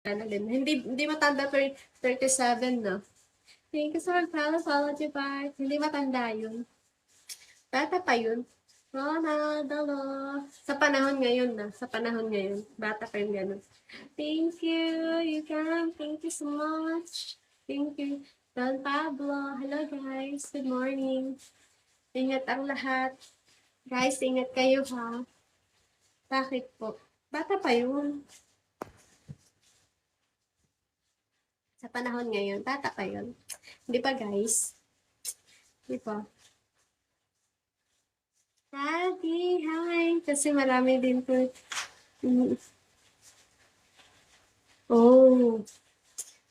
Annalyn. Hindi matanda 37 na. Thank you sa follow Jibart. Hindi matanda yun. Bata pa yun. Ronaldo. Sa panahon ngayon na. Sa panahon ngayon. Bata pa yun ganun. Thank you. You can. Thank you so much. Thank you. Don Pablo. Hello guys. Good morning. Ingat ang lahat. Guys, ingat kayo ha. Bakit po? Bata pa yun. Sa panahon ngayon, bata pa yun. Hindi pa guys? Hindi pa. Daddy, hi! Kasi marami din po. Oh,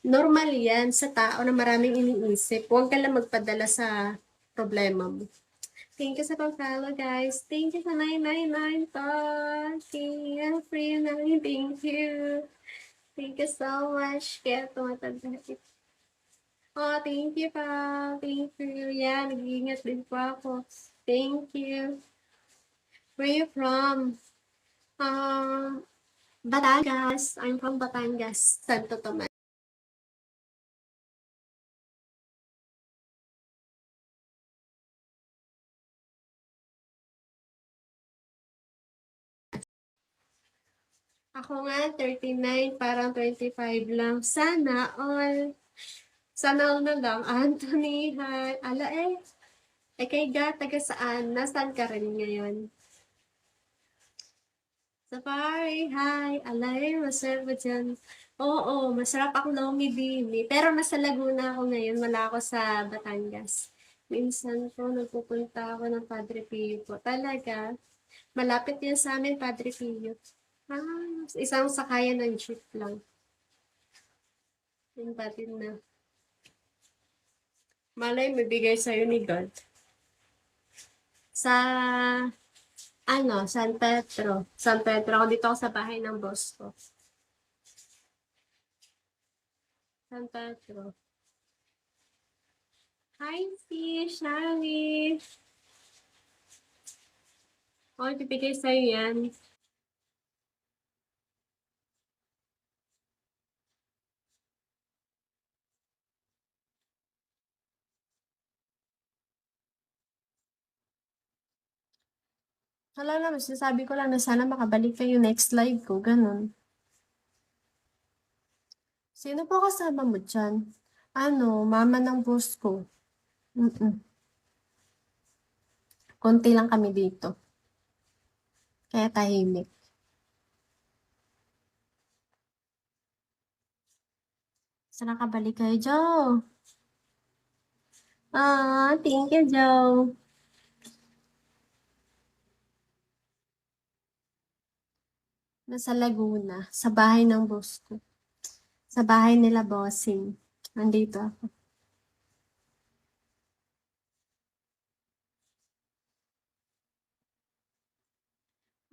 normal yan sa tao na maraming iniisip. Huwag ka lang magpadala sa problema mo. Thank you sa pag-follow, guys. Thank you sa 999 pa. King and free 9. Thank you. Thank you so much. Kaya tumatanda. Oh, thank you pa. Thank you. Yan, nag-iingat din po ako. Thank you. Where are you from? Batangas. I'm from Batangas, Santo Tomas. Ako nga, 39, parang 25 lang. Sana all. Sana all na lang. Anthony, hi. Ala eh. Eh kay Ga, taga saan? Nasaan ka rin ngayon? Safari, hi. Ala eh, masarap ba dyan? Oo, masarap ang lomi bini. Pero nasa Laguna ako ngayon. Wala ako sa Batangas. Minsan po, nagpupunta ako ng Padre Pio po. Talaga, malapit yan sa amin, Padre Pio. Isang sakayan ng jeep lang. Yung batid na. Malay, may bigay sa'yo ni God. Sa, San Pedro. San Pedro. Ako dito ako sa bahay ng boss ko. San Pedro. Hi, Fish. Hi. Oh, bibigay sa'yo yan. Wala naman, sinasabi ko lang na sana makabalik kayo next live ko, ganun. Sino po kasama mo dyan? Mama ng boss ko. Konti lang kami dito. Kaya tahimik. Sana nakabalik kayo, Joe? Thank you, Joe. Nasa Laguna, sa bahay ng boss ko. Sa bahay nila bossing. Nandito ako.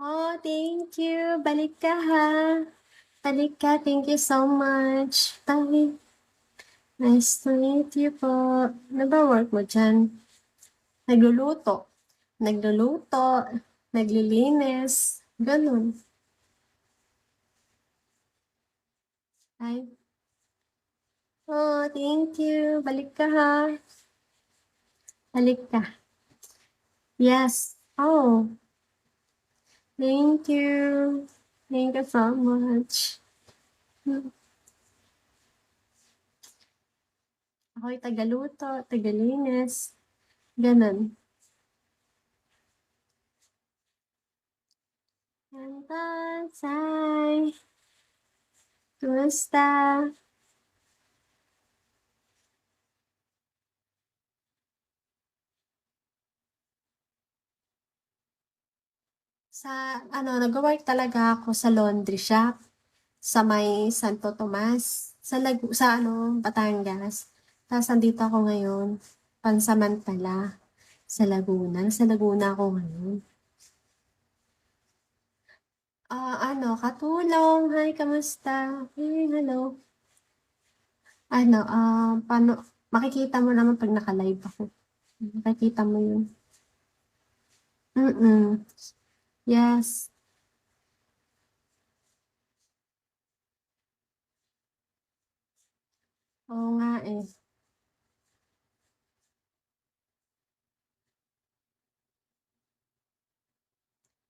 Oh, thank you. Balik ka ha. Balik ka. Thank you so much. Bye. Nice to meet you po. Ano ba work mo dyan? Nagluluto. Nagluluto. Naglilinis. Ganun. Ay. Oh, thank you. Balik ka ha. Balik ka. Yes. Oh. Thank you. Thank you so much. Ako'y tagaluto, tagalinis. Ganun. Hi. Kumusta? Nag-work talaga ako sa laundry shop sa may Santo Tomas, Batangas. Tapos andito ako ngayon, pansamantala, sa Laguna. Sa Laguna ako ngayon. Katulong. Hi, kamusta? Hey, hello. Paano, makikita mo naman pag naka-live ako. Makikita mo yun. Yes. Oo nga eh.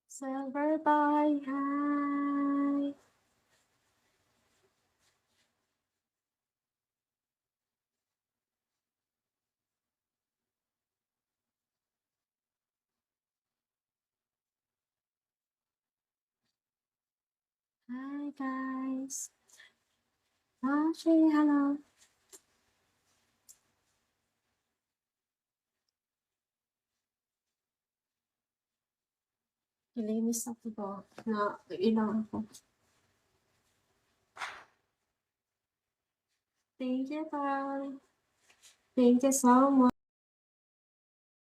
Silver by hi. Hi guys. Say hello. Kilinis ako ba? Na ilang ako. Thank you, Carl. Thank you so much.